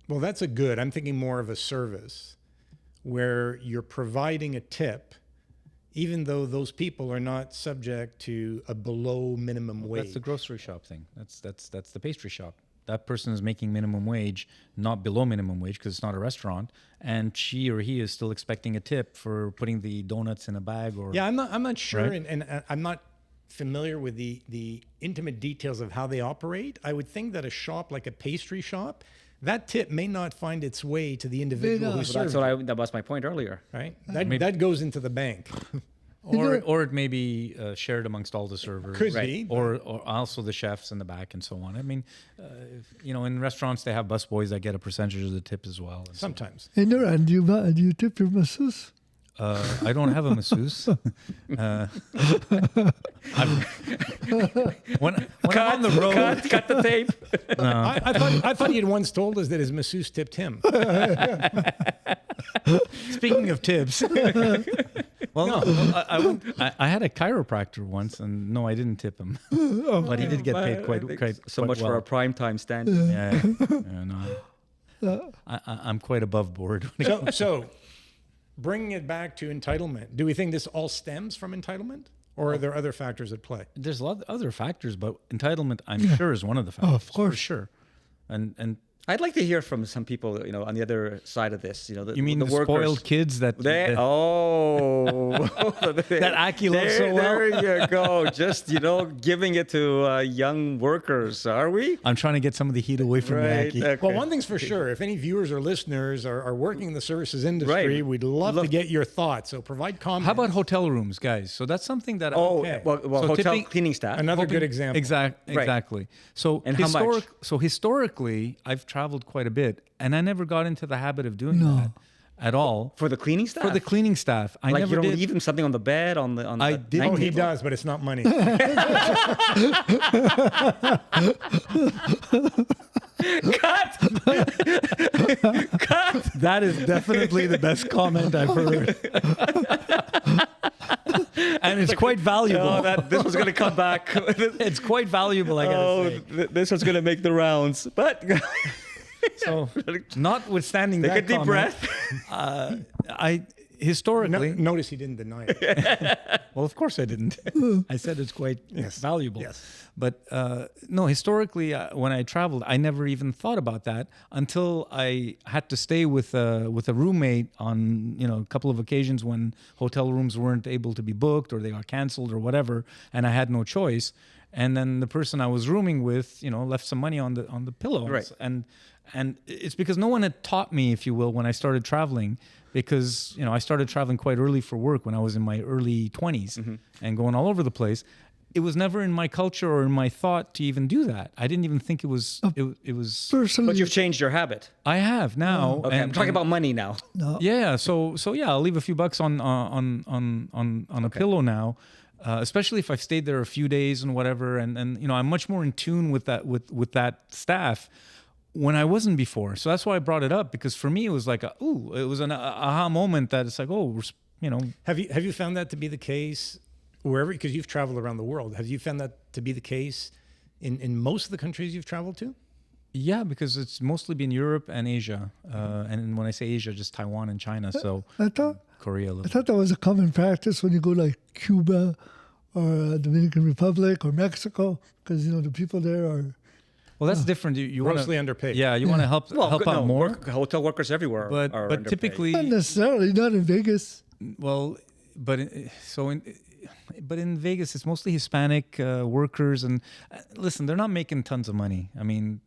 well, that's a good. I'm thinking more of a service where you're providing a tip, even though those people are not subject to a below minimum wage. That's the grocery shop thing. That's the pastry shop. That person is making minimum wage, not below minimum wage, because it's not a restaurant, and she or he is still expecting a tip for putting the donuts in a bag. Or Yeah, I'm not sure, Right. and I'm not familiar with the intimate details of how they operate. I would think that a shop like a pastry shop, that tip may not find its way to the individual not. who Well, serves That's it, that was my point earlier. right? That goes into the bank. Or it may be shared amongst all the servers. Could be, Or also the chefs in the back and so on. I mean, in restaurants they have busboys that get a percentage of the tip as well. And so on. Sometimes. Hey, Nuran, do you tip your masseuse? I don't have a masseuse. When I'm on the road, Cut the tape. I thought he had once told us that his masseuse tipped him. speaking of tips, well, no, I had a chiropractor once, and no, I didn't tip him, but he did get paid quite So quite much well. for our prime time stand. Yeah, no, I'm quite above board. So, bringing it back to entitlement, do we think this all stems from entitlement, or are there other factors at play? There's a lot of other factors, but entitlement, I'm sure, is one of the factors. of course. for sure. And I'd like to hear from some people, on the other side of this. you mean the workers. spoiled kids that That Aki loves so well? There you go. Just giving it to young workers, are we? I'm trying to get some of the heat away from Right. Aki. Okay. Well, one thing's for sure, if any viewers or listeners are working in the services industry, Right. we'd love to get your thoughts. So provide comments. How about hotel rooms, guys? So that's something that Okay. well, So hotel tipping- cleaning staff. Another good example. Exactly. So And how much? historically, I've traveled quite a bit, and I never got into the habit of doing that at all. For the cleaning staff? For the cleaning staff, I like never you don't did. leave them something on the bed on the I night did- Oh, he table? does, but it's not money. Cut! That is definitely the best comment I've heard, and it's quite valuable. Oh, this was going to come back. It's quite valuable, I gotta say. This one's going to make the rounds. But So, notwithstanding take that a deep comment, breath. I historically, Notice he didn't deny it. well, of course I didn't. I said it's quite valuable. Yes. But no, historically, when I traveled, I never even thought about that until I had to stay with a roommate on a couple of occasions when hotel rooms weren't able to be booked or they got canceled or whatever, and I had no choice. And then the person I was rooming with, left some money on the pillow. Right. And it's because no one had taught me, if you will, when I started traveling, because I started traveling quite early for work when I was in my early 20s and going all over the place. It was never in my culture or in my thought to even do that. I didn't even think it was. It was. Personally, But you've changed your habit. I have now. Okay, I'm talking about money now. no. Yeah. So yeah, I'll leave a few bucks on a pillow now. Especially if I've stayed there a few days and whatever, and I'm much more in tune with that staff when I wasn't before. So that's why I brought it up, because for me it was like it was an aha moment that it's like, Have you found that to be the case wherever, because you've traveled around the world, have you found that to be the case in most of the countries you've traveled to? yeah, because it's mostly been Europe and Asia, and when I say Asia, just Taiwan and China. So I thought Korea a I little. thought that was a common practice when you go like Cuba or Dominican Republic or Mexico, because the people there are. Well, that's different. You want Grossly to underpaid. Yeah, you want to help out more. Hotel workers everywhere But are but underpaid. typically, Not necessarily, not in Vegas. well, but in Vegas, it's mostly Hispanic workers, and listen, they're not making tons of money. I mean,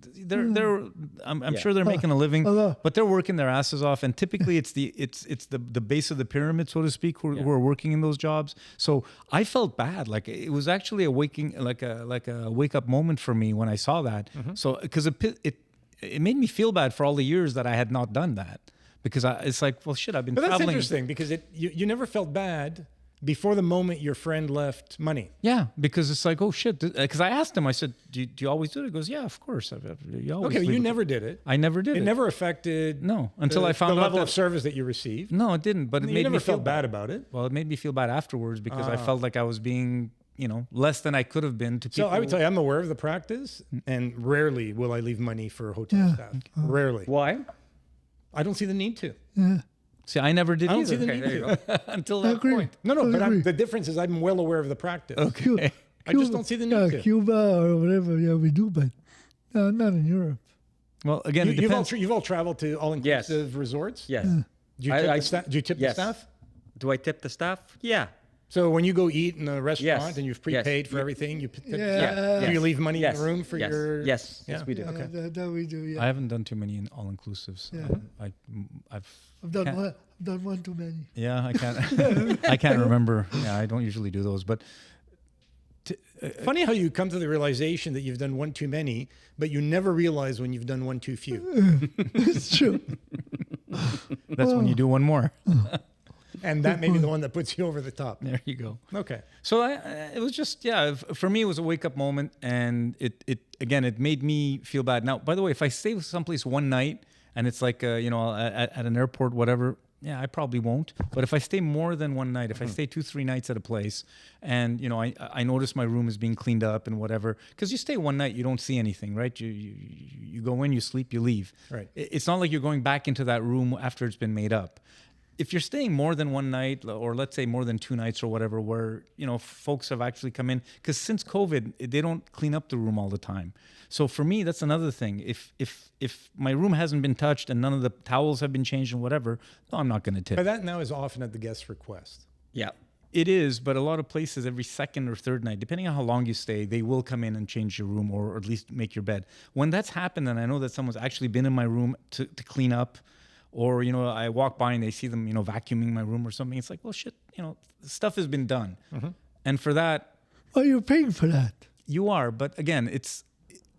I'm sure they're making a living, but they're working their asses off, and typically it's the base of the pyramid, so to speak, who are working in those jobs. So I felt bad. Like it was actually a wake up moment for me when I saw that. So because it made me feel bad for all the years that I had not done that, because it's like, well, shit, I've been But that's traveling. interesting, because you never felt bad before the moment your friend left money. Yeah, because it's like, oh shit. Because I asked him, I said, do you always do it? He goes, yeah, of course. You always Okay, leave you it. never did it. I never did it. It never affected No, until I found the out level that- of service that you received. No, it didn't. But it You made never me feel felt bad about it. Well, it made me feel bad afterwards, because I felt like I was being, less than I could have been to So people. I would tell you, I'm aware of the practice, and rarely will I leave money for hotel staff. Rarely. Why? I don't see the need to. See, I never did I don't either. see the Okay, need there you to. go. until I that agree. point. No, I but agree. the difference is I'm well aware of the practice. Okay. I just don't see the need to. Cuba or whatever, yeah, we do, but not in Europe. Well, again, it You've depends. all traveled to all-inclusive resorts? Yes. Do you tip, the, do you tip yes. the staff? Do I tip the staff? Yeah. So when you go eat in a restaurant Yes. and you've Yes. prepaid for everything, you Yeah. Yeah. do you Yes. leave money Yes. in the room for yes. your? Yes. Yeah. Yes, we do. Okay. That we do. Yeah. I haven't done too many all-inclusives. Yeah. I've done can't- one. I've done one too many. Yeah, I can't. I can't remember. Yeah, I don't usually do those. But Funny how you come to the realization that you've done one too many, but you never realize when you've done one too few. It's true. that's when you do one more. And that may be the one that puts you over the top. There you go. Okay. So it was just, for me, it was a wake up moment. And it made me feel bad. Now, by the way, if I stay someplace one night and it's like, at an airport, whatever, yeah, I probably won't. But if I stay more than one night, if I stay 2-3 nights at a place and, I notice my room is being cleaned up and whatever, because you stay one night, you don't see anything, right? You go in, you sleep, you leave. Right. It's not like you're going back into that room after it's been made up. If you're staying more than one night, or let's say more than 2 nights or whatever, where, folks have actually come in, because since COVID, they don't clean up the room all the time. So for me, that's another thing. If my room hasn't been touched and none of the towels have been changed and whatever, no, I'm not going to tip. But that now is often at the guest's request. Yeah. It is, but a lot of places, every second or third night, depending on how long you stay, they will come in and change your room or at least make your bed. When that's happened, and I know that someone's actually been in my room to clean up, or, I walk by and they see them, vacuuming my room or something, it's like, well, shit, stuff has been done. And for that, Oh, you're paying for that. you are. But again,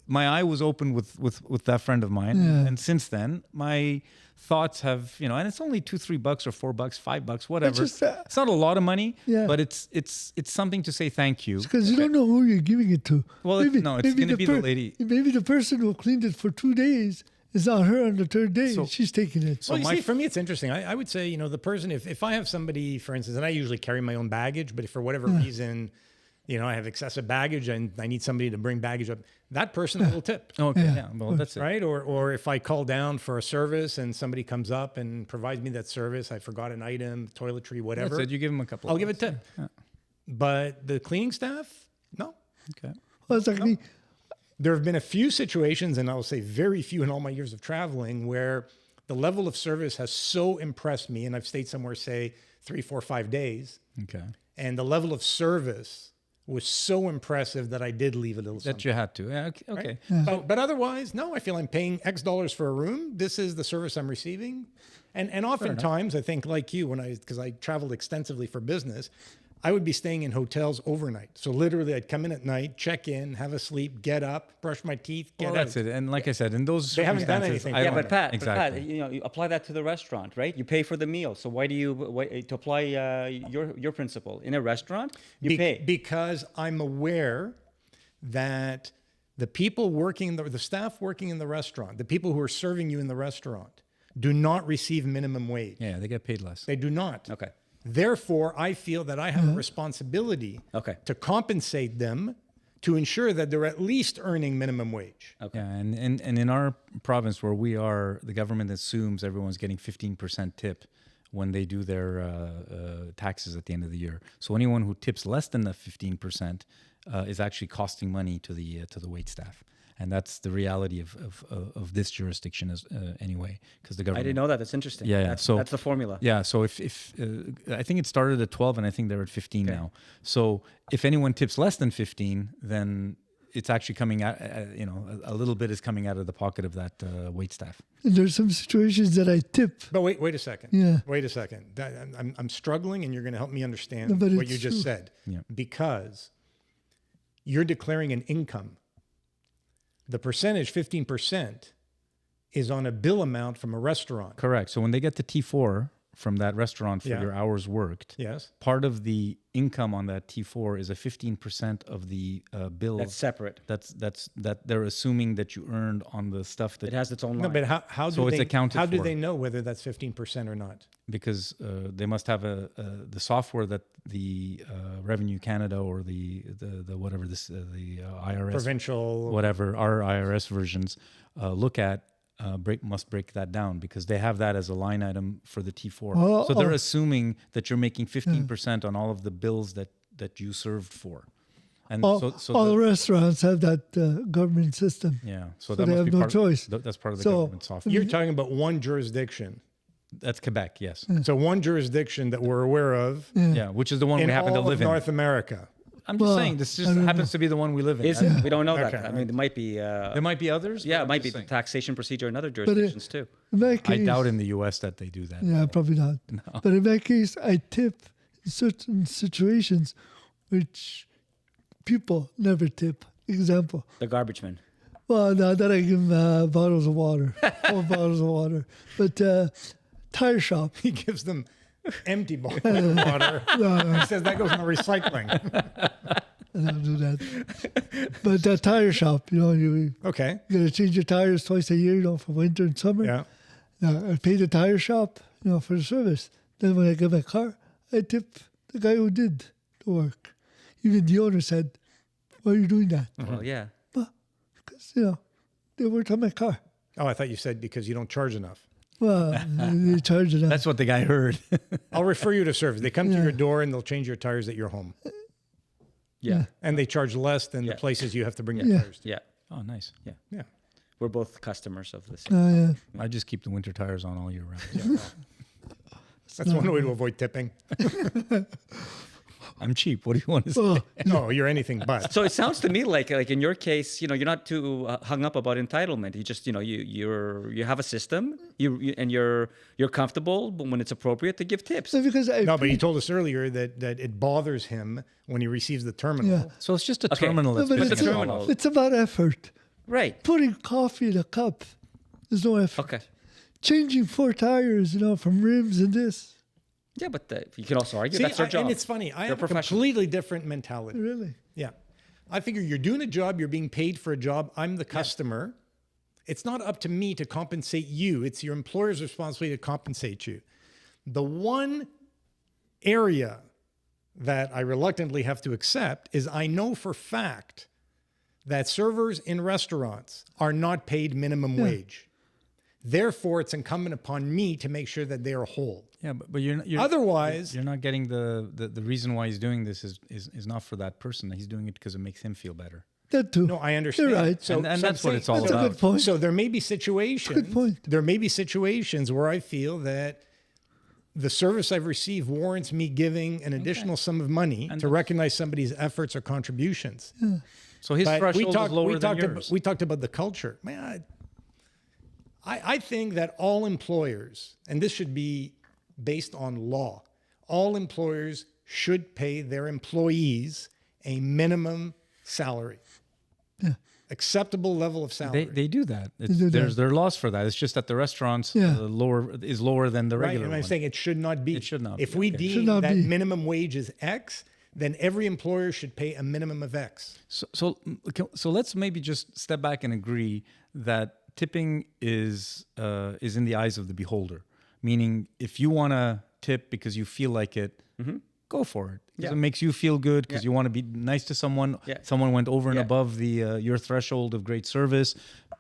my eye was open with that friend of mine. Yeah. And since then, my thoughts have, and it's only $2-3 or $4, $5, whatever. just, it's not a lot of money, Yeah. but it's something to say thank you. Because you don't know who you're giving it to. Well, it's going to be the lady. Maybe the person who cleaned it for 2 days is not her on the third day. So- And she's taking it. Well, you see, for me, it's interesting. I would say, the person, if I have somebody, for instance, and I usually carry my own baggage, but if for whatever reason, I have excessive baggage and I need somebody to bring baggage up, that person will tip. Okay, Yeah, yeah, well, that's it. Right? Or if I call down for a service and somebody comes up and provides me that service, I forgot an item, toiletry, whatever, That's it. You give them a couple. I'll of give a bucks. tip. But the cleaning staff, no. Okay. Well, it's like me. There have been a few situations, and I'll say very few in all my years of traveling, where the level of service has so impressed me, and I've stayed somewhere, say, 3, 4, 5 days, Okay. and the level of service was so impressive that I did leave a little That something. you had to. Yeah. Okay. But otherwise, no, I feel I'm paying X dollars for a room. This is the service I'm receiving. And oftentimes, I think like you, because I traveled extensively for business, I would be staying in hotels overnight. So literally, I'd come in at night, check in, have a sleep, get up, brush my teeth, get Well, out. that's it. And like I said, in those They haven't done circumstances, anything. I Yeah, Yeah, don't- but Pat, exactly. you apply that to the restaurant, right? You pay for the meal. So why do to apply your principle in a restaurant? You pay. Because I'm aware that the people working, the staff working in the restaurant, the people who are serving you in the restaurant, do not receive minimum wage. Yeah, they get paid less. They do not. Okay. Therefore, I feel that I have a responsibility Okay. to compensate them to ensure that they're at least earning minimum wage. Okay. Yeah, and in our province where we are, the government assumes everyone's getting 15% tip when they do their taxes at the end of the year. So anyone who tips less than the 15% is actually costing money to the wait staff. And that's the reality of this jurisdiction anyway, because the I government. didn't know that. That's interesting. Yeah, yeah. That's, So- that's the formula. Yeah, so if I think it started at 12 and I think they're at 15 now. So if anyone tips less than 15, then it's actually coming out, a little bit is coming out of the pocket of that wait staff. And there's some situations that I tip. But wait a second. Yeah. Wait a second. I'm struggling, and you're going to help me understand No, but what you it's just true. said. Yeah. Because you're declaring an income. The percentage, 15%, is on a bill amount from a restaurant. Correct. So when they get the T4 from that restaurant for Yeah. your hours worked, Yes. part of the income on that T4 is a 15% of the bill. That's separate. that they're assuming that you earned on the stuff that It has its own No, line. but how do So it's they accounted how do for. they know whether that's 15% or not? because they must have the software that the Revenue Canada or the whatever this the IRS Provincial. whatever our IRS versions look at must break that down because they have that as a line item for the T4. Oh, so they're oh. assuming that you're making 15% on all of the bills that you served for. And All the- restaurants have that government system. yeah, so that they must have be no part choice. That's part of the So- government software. You're talking about one jurisdiction. That's Quebec, yes. So one jurisdiction that we're aware of Yeah, which is the one in we happen to all live of in. North America. I'm just Well, saying, this I just don't happens to be the one we live in. Is it? We don't know that. Okay. I mean, there might be. There might be others. Yeah, but it I'm might be just the saying. taxation procedure in other jurisdictions too. In my I case, doubt in the U.S. that they do that. Yeah, probably not. But in my case, I tip in certain situations which people never tip. Example. The garbage man. Well, now that I give them bottles of water, whole bottles of water. But tire shop. He gives them empty bottles of water. He says that goes in the recycling. I don't do that. But that tire shop, you Okay. gotta change your tires twice a year, for winter and summer. Yeah. Now, I pay the tire shop, for the service. Then when I get my car, I tip the guy who did the work. Even the owner said, "Why are you doing that?" Well, yeah. Because, they worked on my car. Oh, I thought you said because you don't charge enough. Well, they charge enough. That's what the guy heard. I'll refer you to service. They come to your door and they'll change your tires at your home. Yeah. And they charge less than the Yeah. places you have to bring your Yeah. tires to. Yeah. Oh, nice. Yeah. We're both customers of this. Yeah. I just keep the winter tires on all year round. That's one way to avoid tipping. I'm cheap. What do you want to say? Well, No, you're anything but. So it sounds to me like in your case, you're not too hung up about entitlement. You just you have a system, and you're comfortable when it's appropriate to give tips. so because I No, but pay- he told us earlier that it bothers him when he receives the terminal. Yeah. So it's just a Okay. terminal No, that's but been it's, the installed. terminal. it's about effort. Right. Putting coffee in a cup, there's no effort. Okay. Changing 4 tires, from rims and this. Yeah, but you can also argue See, that's their job. and it's funny. I They're have a professional. completely different mentality. Really? Yeah. I figure you're doing a job, you're being paid for a job. I'm the customer. It's not up to me to compensate you. It's your employer's responsibility to compensate you. The one area that I reluctantly have to accept is I know for fact that servers in restaurants are not paid minimum wage. Therefore, it's incumbent upon me to make sure that they are whole. Yeah, but you're Otherwise, you're not getting the reason why he's doing this is not for that person. He's doing it because it makes him feel better. That too. no, I understand. You're right. So, And so I'm that's what saying- it's all That's a about. good point. So there may be situations. Good point. There may be situations where I feel that the service I've received warrants me giving an additional sum of money to recognize somebody's efforts or contributions. So his But threshold is lower than yours. we talked about the culture. Man, I think that all employers, and this should be based on law, all employers should pay their employees a minimum salary. Acceptable level of salary. They do that. do There's that. there are laws for that. It's just that the restaurants Yeah. lower than the Right, regular and I'm one. saying it should not be. It should not If be, we okay. deem Should not that be. minimum wage is X, then every employer should pay a minimum of X. So let's maybe just step back and agree that tipping is in the eyes of the beholder. Meaning, if you want to tip because you feel like it, go for it. Because Yeah. it makes you feel good. Because you want to be nice to someone. Yeah. Someone went over and Yeah. above the your threshold of great service.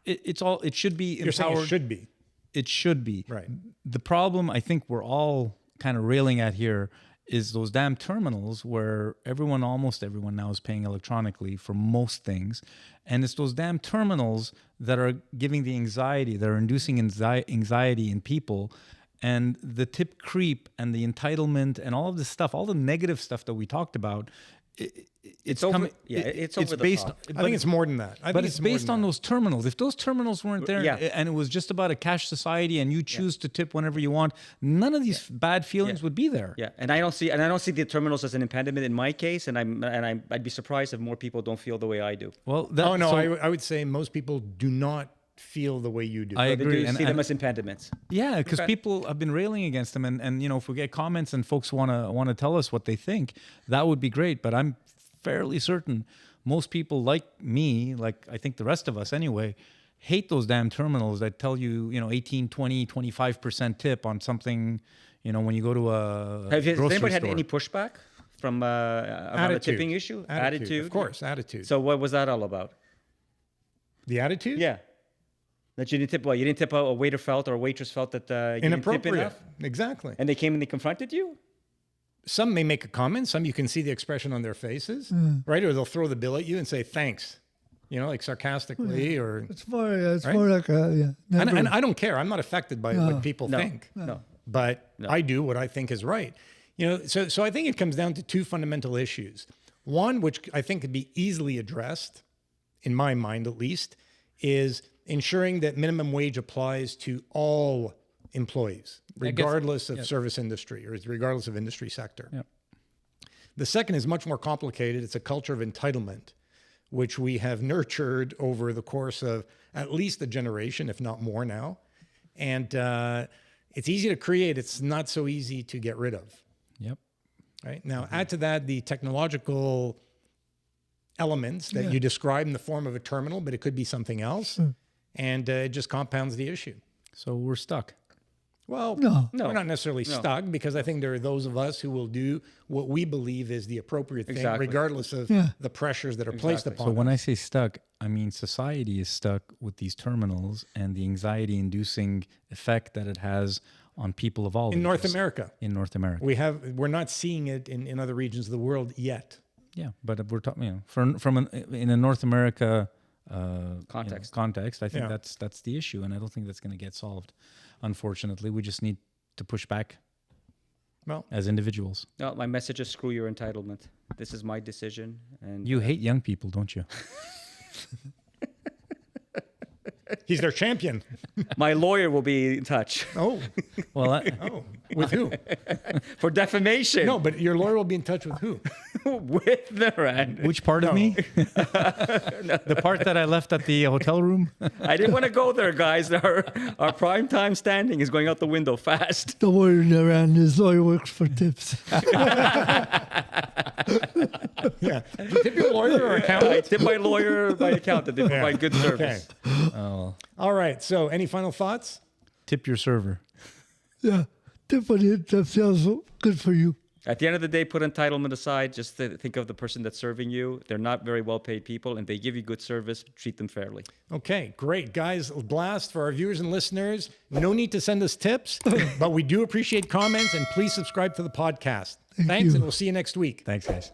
It's all. It should be You're saying empowered. it should be. It should be. Right. The problem I think we're all kind of railing at here is those damn terminals where almost everyone now is paying electronically for most things. And it's those damn terminals that are giving the anxiety, that are inducing anxiety in people. And the tip creep and the entitlement and all of this stuff, all the negative stuff that we talked about, it's over- coming. yeah, it's over the based. top. I think it's more than that. But it's based on those terminals. If those terminals weren't there Yeah. and it was just about a cash society and you choose to tip whenever you want, none of these bad feelings would be there. Yeah, and I don't see the terminals as an impediment in my case, and I'd be surprised if more people don't feel the way I do. Well, Oh no, so I would say most people do not feel the way you do. I They agree. do see them as impediments. Yeah, because Okay. people have been railing against them, and if we get comments and folks want to tell us what they think, that would be great. But I'm fairly certain most people like me, like I think the rest of us anyway, hate those damn terminals that tell you 18, 20, 25% tip on something. When you go to a Has grocery anybody had store. any pushback from about a tipping issue? Attitude, of course, attitude. So what was that all about? The attitude? Yeah. That you didn't tip. Well, you didn't tip. A waiter felt or a waitress felt that you didn't tip Inappropriate. enough, Exactly. and they came and they confronted you. Some may make a comment. Some you can see the expression on their faces, right? Or they'll throw the bill at you and say thanks, like sarcastically, or It's more Right? like and never. I don't care. I'm not affected by what people No, think. no. but I do what I think is right. So I think it comes down to two fundamental issues. One, which I think could be easily addressed, in my mind at least, is ensuring that minimum wage applies to all employees, regardless of service industry or regardless of industry sector. Yep. The second is much more complicated. It's a culture of entitlement, which we have nurtured over the course of at least a generation, if not more now. And it's easy to create. It's not so easy to get rid of. Yep. Right? Now, add to that the technological elements that you describe in the form of a terminal, but it could be something else. And it just compounds the issue. So we're stuck. Well, No. we're not necessarily stuck, because I think there are those of us who will do what we believe is the appropriate thing, regardless of the pressures that are placed upon So us. when I say stuck, I mean society is stuck with these terminals and the anxiety-inducing effect that it has on people of all in North ages. America, In North America. we're not seeing it in other regions of the world yet. Yeah, but we're talking, in a North America Context. I think Yeah. that's the issue, and I don't think that's going to get solved. Unfortunately, we just need to push back Well, as individuals. No, my message is screw your entitlement. This is my decision. And You hate young people, don't you? he's their champion. my lawyer will be in touch Oh, Well, with who? for defamation. No, but your lawyer will be in touch with who? with Naran. which part of me? The part that I left at the hotel room? I didn't want to go there, guys. Our prime time standing is going out the window fast. Don't worry, around his lawyer works for tips. Yeah. Do you tip your lawyer or I accountant? tip my lawyer, my accountant. They provide good Okay. service. All right. So, any final thoughts? Tip your server. Yeah, tip on it. That sounds good for you. At the end of the day, put entitlement aside. Just think of the person that's serving you. They're not very well-paid people, and they give you good service. Treat them fairly. Okay, great. Guys, blast for our viewers and listeners. No need to send us tips, but we do appreciate comments, and please subscribe to the podcast. Thanks, you. and we'll see you next week. Thanks, guys.